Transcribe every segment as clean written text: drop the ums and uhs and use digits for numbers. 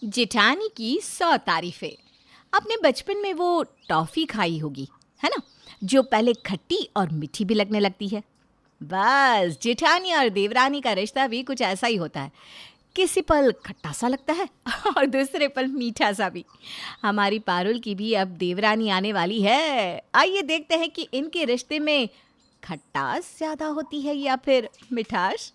जेठानी की 100 तारीफें। आपने बचपन में वो टॉफी खाई होगी, है ना, जो पहले खट्टी और मीठी भी लगने लगती है। बस जेठानी और देवरानी का रिश्ता भी कुछ ऐसा ही होता है। किसी पल खट्टा सा लगता है और दूसरे पल मीठा सा भी। हमारी पारुल की भी अब देवरानी आने वाली है। आइए देखते हैं कि इनके रिश्ते में खट्टास ज्यादा होती है या फिर मिठास।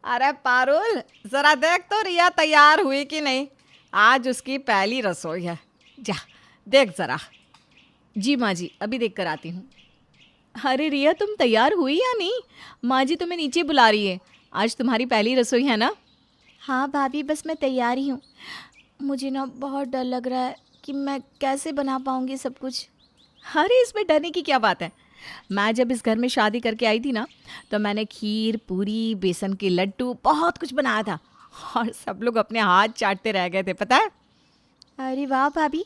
अरे पारुल, जरा देख तो रिया तैयार हुई कि नहीं। आज उसकी पहली रसोई है। जा देख जरा। जी माँ जी, अभी देख कर आती हूँ। अरे रिया, तुम तैयार हुई या नहीं? माँ जी तुम्हें नीचे बुला रही है। आज तुम्हारी पहली रसोई है ना? हाँ भाभी, बस मैं तैयार ही हूँ। मुझे ना बहुत डर लग रहा है कि मैं कैसे बना पाऊँगी सब कुछ। अरे इसमें डरने की क्या बात है। मैं जब इस घर में शादी करके आई थी ना, तो मैंने खीर, पूरी, बेसन के लड्डू, बहुत कुछ बनाया था। और सब लोग अपने हाथ चाटते रह गए थे, पता है। अरे वाह भाभी,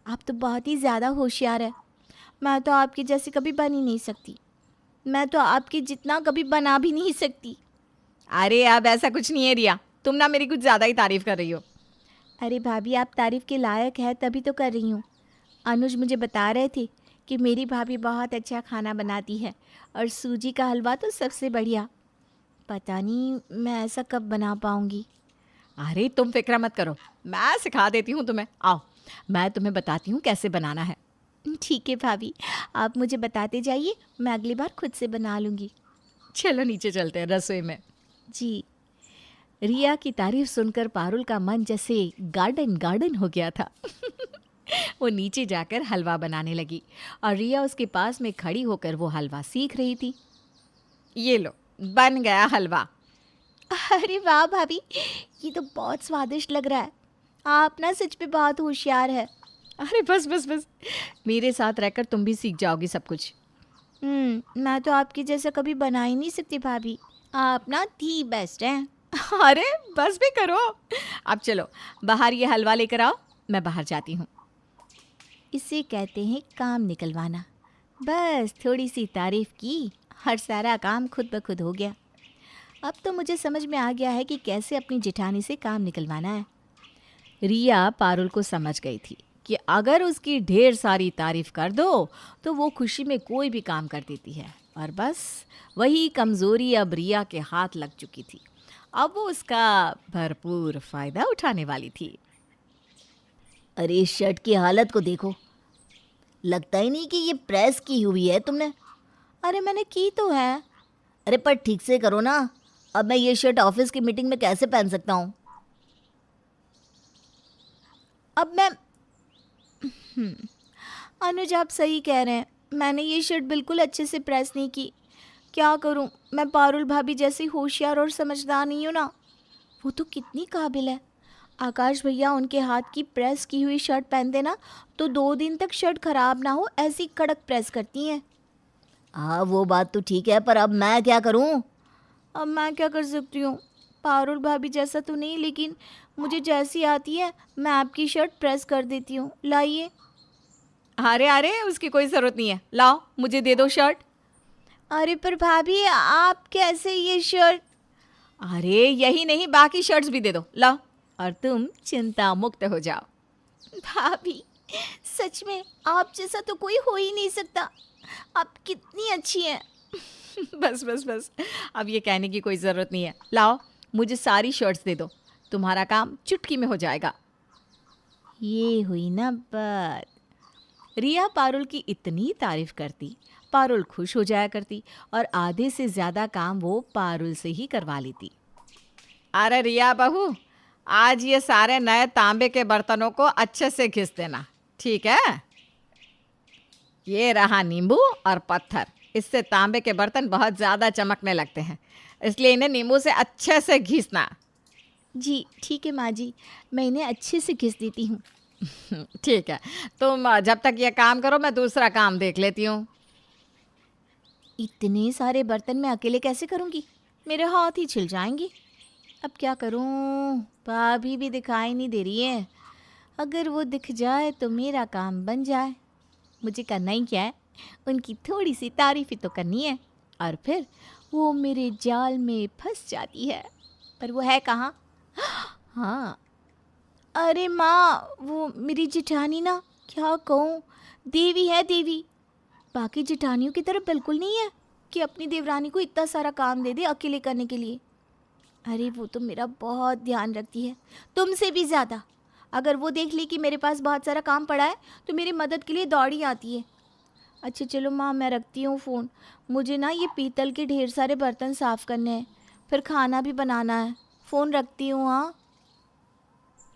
आप तो बहुत ही ज़्यादा होशियार है। मैं तो आपकी जैसी कभी बन ही नहीं सकती। मैं तो आपकी जितना कभी बना भी नहीं सकती। अरे अब ऐसा कुछ नहीं है रिया, तुम ना मेरी कुछ ज़्यादा ही तारीफ कर रही हो। अरे भाभी, आप तारीफ़ के लायक है तभी तो कर रही हूँ। अनुज मुझे बता रहे थे कि मेरी भाभी बहुत अच्छा खाना बनाती है और सूजी का हलवा तो सबसे बढ़िया। पता नहीं मैं ऐसा कब बना पाऊँगी। अरे तुम फिक्र मत करो, मैं सिखा देती हूँ तुम्हें। आओ, मैं तुम्हें बताती हूँ कैसे बनाना है। ठीक है भाभी, आप मुझे बताते जाइए, मैं अगली बार खुद से बना लूँगी। चलो नीचे चलते हैं रसोई में। जी। रिया की तारीफ सुनकर पारुल का मन जैसे गार्डन गार्डन हो गया था। वो नीचे जाकर हलवा बनाने लगी और रिया उसके पास में खड़ी होकर वो हलवा सीख रही थी। ये लो, बन गया हलवा। अरे वाह भाभी, ये तो बहुत स्वादिष्ट लग रहा है। आप ना सच में बहुत होशियार है। अरे बस बस बस, मेरे साथ रहकर तुम भी सीख जाओगी सब कुछ। मैं तो आपकी जैसा कभी बना ही नहीं सकती भाभी। आप ना दी बेस्ट हैं। अरे बस भी करो। अब चलो बाहर ये हलवा लेकर आओ, मैं बाहर जाती हूँ। इसे कहते हैं काम निकलवाना। बस थोड़ी सी तारीफ की और सारा काम खुद ब खुद हो गया। अब तो मुझे समझ में आ गया है कि कैसे अपनी जेठानी से काम निकलवाना है। रिया पारुल को समझ गई थी कि अगर उसकी ढेर सारी तारीफ कर दो तो वो खुशी में कोई भी काम कर देती है। और बस वही कमज़ोरी अब रिया के हाथ लग चुकी थी। अब वो उसका भरपूर फ़ायदा उठाने वाली थी। अरे इस शर्ट की हालत को देखो, लगता ही नहीं कि ये प्रेस की हुई है तुमने। अरे मैंने की तो है। अरे पर ठीक से करो ना। अब मैं ये शर्ट ऑफिस की मीटिंग में कैसे पहन सकता हूँ? अब मैं अनुज, आप सही कह रहे हैं। मैंने ये शर्ट बिल्कुल अच्छे से प्रेस नहीं की। क्या करूं, मैं पारुल भाभी जैसी होशियार और समझदार नहीं हूं ना। वो तो कितनी काबिल है। आकाश भैया उनके हाथ की प्रेस की हुई शर्ट पहनते ना, तो 2 दिन तक शर्ट खराब ना हो ऐसी कड़क प्रेस करती हैं। हाँ वो बात तो ठीक है, पर अब मैं क्या करूँ? अब मैं क्या कर सकती हूँ? पारुल भाभी जैसा तो नहीं, लेकिन मुझे जैसी आती है मैं आपकी शर्ट प्रेस कर देती हूँ। लाइए। अरे अरे, उसकी कोई ज़रूरत नहीं है, लाओ मुझे दे दो शर्ट। अरे पर भाभी, आप कैसे ये शर्ट? अरे यही नहीं, बाकी शर्ट्स भी दे दो, लाओ, और तुम चिंता मुक्त हो जाओ। भाभी, सच में आप जैसा तो कोई हो ही नहीं सकता। आप कितनी अच्छी हैं। बस बस बस, अब ये कहने की कोई ज़रूरत नहीं है। लाओ मुझे सारी शर्ट्स दे दो, तुम्हारा काम चुटकी में हो जाएगा। ये हुई ना बात। रिया पारुल की इतनी तारीफ करती, पारुल खुश हो जाया करती और आधे से ज़्यादा काम वो पारुल से ही करवा लेती। अरे रिया बहू, आज ये सारे नए तांबे के बर्तनों को अच्छे से घिस देना, ठीक है। ये रहा नींबू और पत्थर, इससे तांबे के बर्तन बहुत ज़्यादा चमकने लगते हैं, इसलिए इन्हें नींबू से अच्छे से घिसना। जी ठीक है माँ जी, मैं इन्हें अच्छे से घिस देती हूँ। ठीक है, तुम जब तक ये काम करो मैं दूसरा काम देख लेती हूँ। इतने सारे बर्तन मैं अकेले कैसे करूँगी? मेरे हाथ ही छिल जाएंगे। अब क्या करूँ? भाभी भी दिखाई नहीं दे रही है। अगर वो दिख जाए तो मेरा काम बन जाए। मुझे करना ही क्या है, उनकी थोड़ी सी तारीफ ही तो करनी है, और फिर वो मेरे जाल में फंस जाती है। पर वो है कहाँ? हाँ, अरे माँ, वो मेरी जेठानी ना, क्या कहूँ, देवी है देवी। बाकी जेठानियों की तरह बिल्कुल नहीं है कि अपनी देवरानी को इतना सारा काम दे दे अकेले करने के लिए। अरे वो तो मेरा बहुत ध्यान रखती है, तुमसे भी ज़्यादा। अगर वो देख ली कि मेरे पास बहुत सारा काम पड़ा है तो मेरी मदद के लिए दौड़ी आती है। अच्छा चलो माँ, मैं रखती हूँ फ़ोन। मुझे ना ये पीतल के ढेर सारे बर्तन साफ़ करने हैं, फिर खाना भी बनाना है। फ़ोन रखती हूँ। हाँ।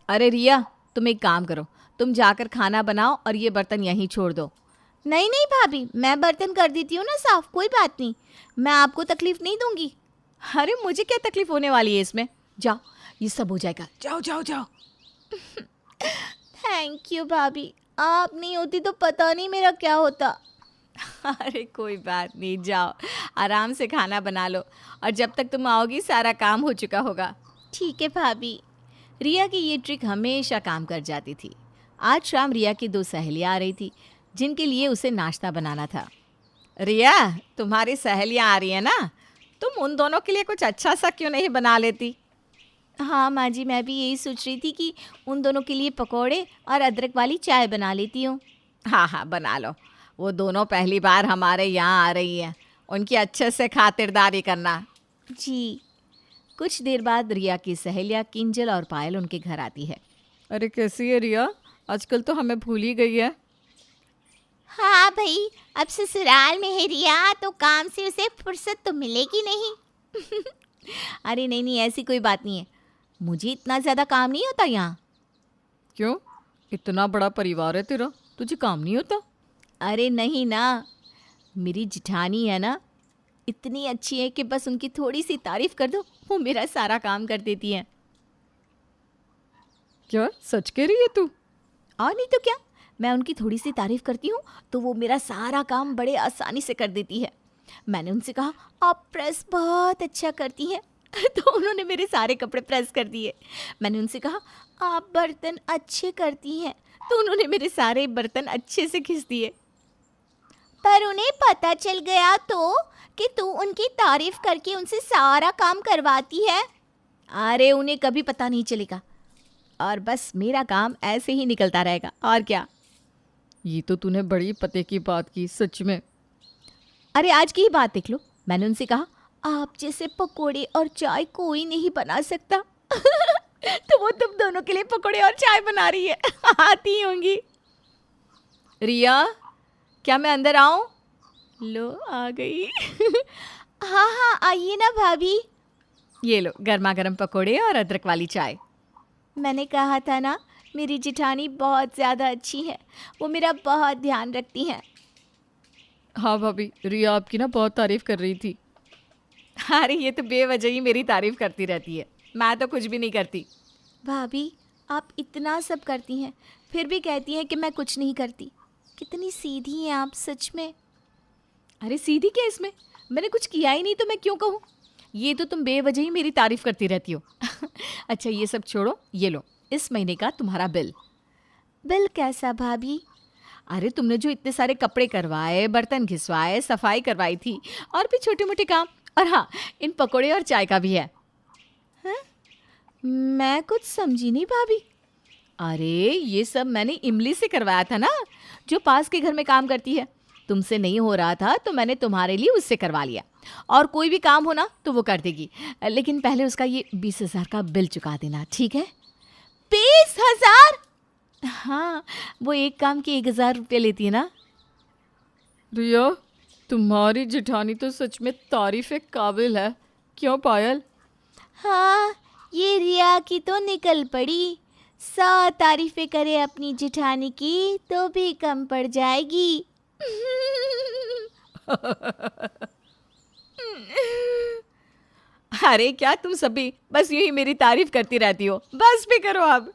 अरे रिया, तुम एक काम करो, तुम जाकर खाना बनाओ और ये बर्तन यहीं छोड़ दो। नहीं नहीं भाभी, मैं बर्तन कर देती हूँ ना साफ़, कोई बात नहीं, मैं आपको तकलीफ़ नहीं दूँगी। अरे मुझे क्या तकलीफ होने वाली है इसमें? जाओ, ये सब हो जाएगा। जाओ जाओ जाओ। थैंक यू भाभी, आप नहीं होती तो पता नहीं मेरा क्या होता। अरे कोई बात नहीं, जाओ आराम से खाना बना लो और जब तक तुम आओगी सारा काम हो चुका होगा। ठीक है भाभी। रिया की ये ट्रिक हमेशा काम कर जाती थी। आज शाम रिया की 2 सहेलियाँ आ रही थी जिनके लिए उसे नाश्ता बनाना था। रिया, तुम्हारी सहेलियाँ आ रही हैं ना, तुम उन दोनों के लिए कुछ अच्छा सा क्यों नहीं बना लेती? हाँ माँ जी, मैं भी यही सोच रही थी कि उन दोनों के लिए पकोड़े और अदरक वाली चाय बना लेती हूँ। हाँ हाँ, बना लो। वो दोनों पहली बार हमारे यहाँ आ रही हैं, उनकी अच्छे से खातिरदारी करना। जी। कुछ देर बाद रिया की सहेलियाँ किंजल और पायल उनके घर आती है। अरे कैसी है रिया, आजकल तो हमें भूल ही गई है। हाँ भाई, अब ससुराल में है रिया तो काम से उसे फुर्सत तो मिलेगी नहीं। अरे नहीं नहीं, ऐसी कोई बात नहीं है, मुझे इतना ज़्यादा काम नहीं होता यहाँ। क्यों, इतना बड़ा परिवार है तेरा, तुझे काम नहीं होता? अरे नहीं ना, मेरी जिठानी है ना, इतनी अच्छी है कि बस उनकी थोड़ी सी तारीफ कर दो, वो मेरा सारा काम कर देती है। क्या सच कह रही है तू? और नहीं तो क्या, मैं उनकी थोड़ी सी तारीफ करती हूँ तो वो मेरा सारा काम बड़े आसानी से कर देती है। मैंने उनसे कहा आप प्रेस बहुत अच्छा करती हैं तो उन्होंने मेरे सारे कपड़े प्रेस कर दिए। मैंने उनसे कहा आप बर्तन अच्छे करती हैं तो उन्होंने मेरे सारे बर्तन अच्छे से घिस दिए। पर उन्हें पता चल गया तो कि तू उनकी तारीफ करके उनसे सारा काम करवाती है। अरे उन्हें कभी पता नहीं चलेगा और बस मेरा काम ऐसे ही निकलता रहेगा, और क्या। ये तो तूने बड़ी पते की बात की, सच में। अरे आज की ही बात देख लो, मैंने उनसे कहा आप जैसे पकोड़े और चाय कोई नहीं बना सकता तो वो तुम दोनों के लिए पकोड़े और चाय बना रही है। आती होंगी। रिया, क्या मैं अंदर आऊं? लो आ गई। हाँ हाँ, आइए ना भाभी। ये लो गर्मा गर्म पकोड़े और अदरक वाली चाय। मैंने कहा था ना, मेरी जिठानी बहुत ज़्यादा अच्छी है, वो मेरा बहुत ध्यान रखती हैं। हाँ भाभी, रिया आपकी ना बहुत तारीफ कर रही थी। अरे ये तो बेवजह ही मेरी तारीफ करती रहती है, मैं तो कुछ भी नहीं करती। भाभी, आप इतना सब करती हैं फिर भी कहती हैं कि मैं कुछ नहीं करती। कितनी सीधी हैं आप, सच में। अरे सीधी क्या इसमें, मैंने कुछ किया ही नहीं तो मैं क्यों कहूँ। ये तो तुम बेवजह ही मेरी तारीफ करती रहती हो। अच्छा ये सब छोड़ो, ये लो इस महीने का तुम्हारा बिल। बिल कैसा भाभी? अरे तुमने जो इतने सारे कपड़े करवाए, बर्तन घिसवाए, सफाई करवाई थी और भी छोटे मोटे काम, और हाँ इन पकोड़े और चाय का भी है। मैं कुछ समझी नहीं भाभी। अरे ये सब मैंने इमली से करवाया था ना, जो पास के घर में काम करती है। तुमसे नहीं हो रहा था तो मैंने तुम्हारे लिए उससे करवा लिया, और कोई भी काम हो ना तो वो कर देगी, लेकिन पहले उसका ये 20,000 का बिल चुका देना, ठीक है? 20,000? हाँ, वो एक काम के 1,000 रुपये लेती है ना। रिया, तुम्हारी जेठानी तो सच में तारीफ़ काबिल है, क्यों पायल? हाँ, ये रिया की तो निकल पड़ी। 100 तारीफें करे अपनी जेठानी की तो भी कम पड़ जाएगी। अरे क्या तुम सभी बस यूं ही मेरी तारीफ करती रहती हो, बस भी करो अब।